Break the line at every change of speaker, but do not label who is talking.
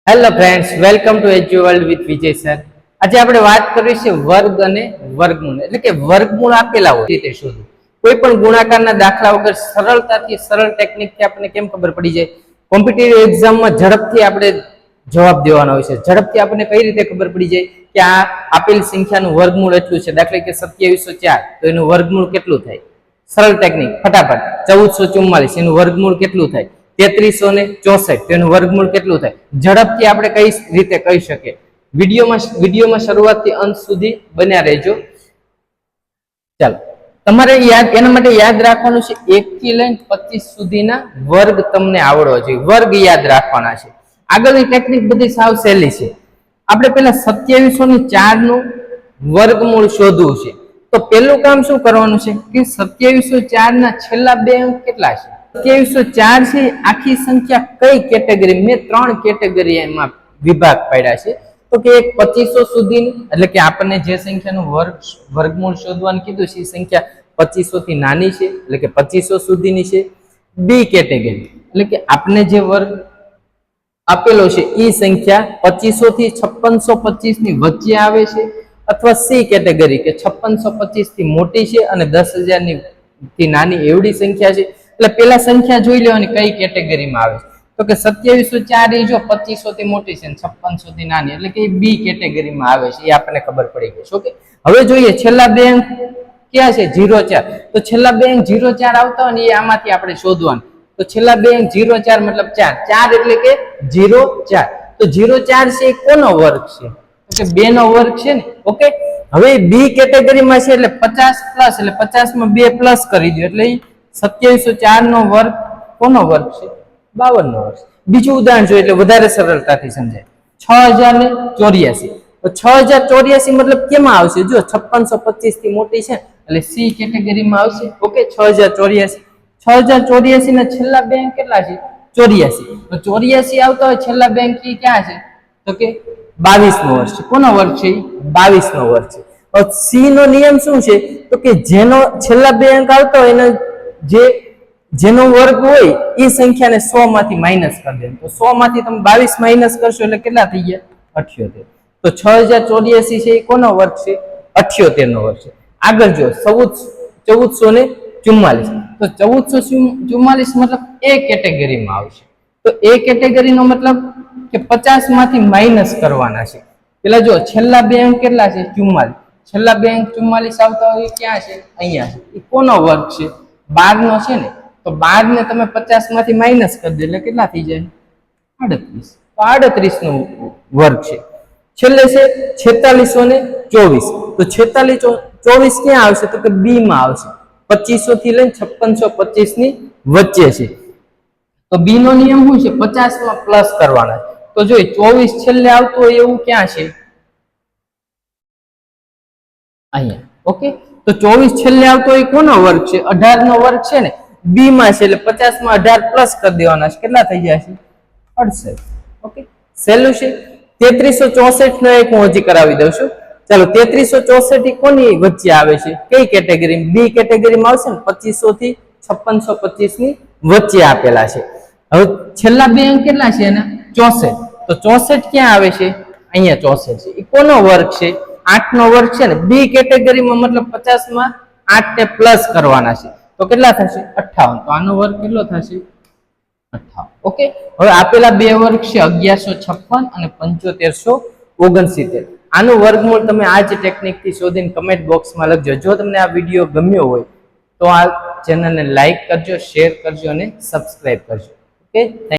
Hello friends, welcome to edu world with Vijay sir. આજે આપણે વાત કરીશું વર્ગ અને વર્ગમૂળ, એટલે કે વર્ગમૂળ આપેલા હોય રીતે શોધવું. કોઈ પણ ગુણાકારના દાખલા વગર સરળતાથી સરળ ટેકનિકથી આપણને કેમ ખબર પડી જાય? કોમ્પિટિટિવ એક્ઝામમાં ઝડપથી આપણે જવાબ દેવાનો હોય છે. ઝડપથી આપણને કઈ રીતે ખબર પડી જાય કે આ આપેલ સંખ્યાનું વર્ગમૂળ એટલું છે? દાખલા કે 2704, તો એનું વર્ગમૂળ કેટલું થાય? સરળ ટેકનિક, ફટાફટ. 1444 એનું વર્ગમૂળ કેટલું થાય? 3364 તેનું વર્ગમૂળ કેટલું થાય? ઝડપથી આપણે કઈ રીતે કહી શકીએ? વિડીયોમાં શરૂઆતથી અંત સુધી બન્યા રહેજો. ચાલો, તમારે એના માટે યાદ રાખવાનું છે 1 થી લઈને 25 સુધીના વર્ગ તમને આવડવા જોઈએ. વર્ગ યાદ રાખવાના છે. આગળની ટેકનિક બધી સાવ સહેલી છે. આપણે પહેલા 2704 નું વર્ગમૂળ શોધવું છે. તો પહેલું કામ શું કરવાનું છે કે 2704 ના છેલ્લા બે અંક કેટલા છે? 2704 છે આખી સંખ્યા કઈ કેટેગરી? મેં 3 કેટેગરીમાં વિભાગ પાડ્યા છે. તો કે એક 2500 સુધીની, એટલે કે આપણને જે સંખ્યાનું વર્ગમૂળ શોધવાનું કીધું છે એ સંખ્યા 2500 થી નાની છે, એટલે કે 2500 સુધીની છે. બી કેટેગરી, એટલે કે આપણે જે વર્ગ આપેલો છે એ સંખ્યા 2500 થી 5625 ની વચ્ચે આવે છે. અથવા સી કેટેગરી કે 5625 થી મોટી છે અને 10000 થી નાની એવડી સંખ્યા છે. એટલે પેલા સંખ્યા જોઈ લેવાની કઈ કેટેગરીમાં આવે છે. તો કે 2704 એ જો 2500 થી મોટી છે અને 5600 થી નાની, એટલે કે બી કેટેગરીમાં આવે છે. એ આપણને ખબર પડી ગઈ છે. ઓકે, હવે જોઈએ છેલ્લા બે અંક ક્યાં છે? 04. તો છેલ્લા બે અંક 04 આવતા હોય ને એ આમાંથી આપણે શોધવાનું. તો છેલ્લા બે અંક 04 મતલબ 4 એટલે કે 04. તો 04 છે એ કોનો વર્ગ છે? તો કે 2 નો વર્ગ છે ને. ઓકે, હવે બી કેટેગરીમાં છે એટલે 50 પ્લસ, એટલે 50 માં 2 પ્લસ કરી દો એટલે 2704 નો વર્ગ કોનો વર્ગ છે? 52 નો વર્ગ. બીજું ઉદાહરણ જોઈએ એટલે વધારે સરળતાથી સમજાય. 6084. તો 6084 મતલબ કેમાં આવશે? જો 5625 થી મોટી છે એટલે સી કેટેગરીમાં આવશે. ઓકે, 6084. 6084 ના છેલ્લા બે અંક કેટલા છે? 84. તો 84 આવતા હોય છેલ્લા બે અંક ક્યાં છે? તો કે 22 નો વર્ગ છે. કોનો વર્ગ છે? 22 નો વર્ગ છે. હવે સી નો નિયમ શું છે? તો કે જેનો છેલ્લા બે અંક આવતા હોય એનો જેનો વર્ગ હોય એ સંખ્યાને 100 માંથી માઇનસ કરી દે. તો 100 માંથી તમે 22 માઇનસ કરશો એટલે કેટલા થઈ ગયા? 78. તો 6084 છે એ કોનો વર્ગ છે? 78 નો વર્ગ છે. આગળ જો 1444. તો 1444 મતલબ એ કેટેગરીમાં આવશે. તો એ કેટેગરીનો મતલબ કે 50 માંથી માઇનસ કરવાના છે. પેલા જો છેલ્લા બે અંક કેટલા છે? 44. છેલ્લા બે અંક 44 આવતા હોય ક્યાં છે? અહીંયા છે. એ કોનો વર્ગ છે? 12 નો છે ને. તો 12 ને તમે 50 માંથી માઇનસ કરી દો એટલે કેટલા થઈ જાય? 38. તો 38 નો વર્ગ છે. છેલ્લે છે 4624. તો 4624 ક્યાં આવશે? તો કે બી માં આવશે. 2500 થી લઈને 5625 ની વચ્ચે છે. તો બી નો નિયમ શું છે? 50 માં પ્લસ કરવાના. તો જો 24 છેલ્લે આવતું હોય એવું ક્યાં છે? અહીંયા. ઓકે, તો 24 છેલ્લે આવતો હોય કોનો વર્ગ છે? 18 નો વર્ગ છે ને. બી માં છે એટલે 50 માં 18 પ્લસ કરી દેવાના છે. કેટલા થઈ જાય છે? 68. ઓકે, સહેલું છે. 3364 નો એક હું હજી કરાવી દઉં છું. ચાલો, 3364 કોની વચ્ચે આવે છે? કઈ કેટેગરી? બી કેટેગરીમાં આવશે ને. 2500 થી 5625 ની વચ્ચે આપેલા છે. હવે છેલ્લા બે અંક કેટલા છે એના? 64. તો 64 ક્યાં આવે છે? અહીંયા 64 છે. એ કોનો વર્ગ છે? 8 નો વર્ગ છે ને. બી કેટેગરીમાં મતલબ 50 માં 8 ને પ્લસ કરવાના છે. તો કેટલા થશે? 58. તો આનો વર્ગ કેટલો થશે? 58. ઓકે, હવે આપેલા બે વર્ગ છે 1156 અને 7569. આનું વર્ગમૂળ તમે આ જ ટેકનિકથી શોધીને કમેન્ટ બોક્સમાં લખજો. જો તમને આ વિડીયો ગમ્યો હોય તો આ ચેનલને લાઈક કરજો, શેર કરજો અને સબસ્ક્રાઇબ કરજો. ઓકે.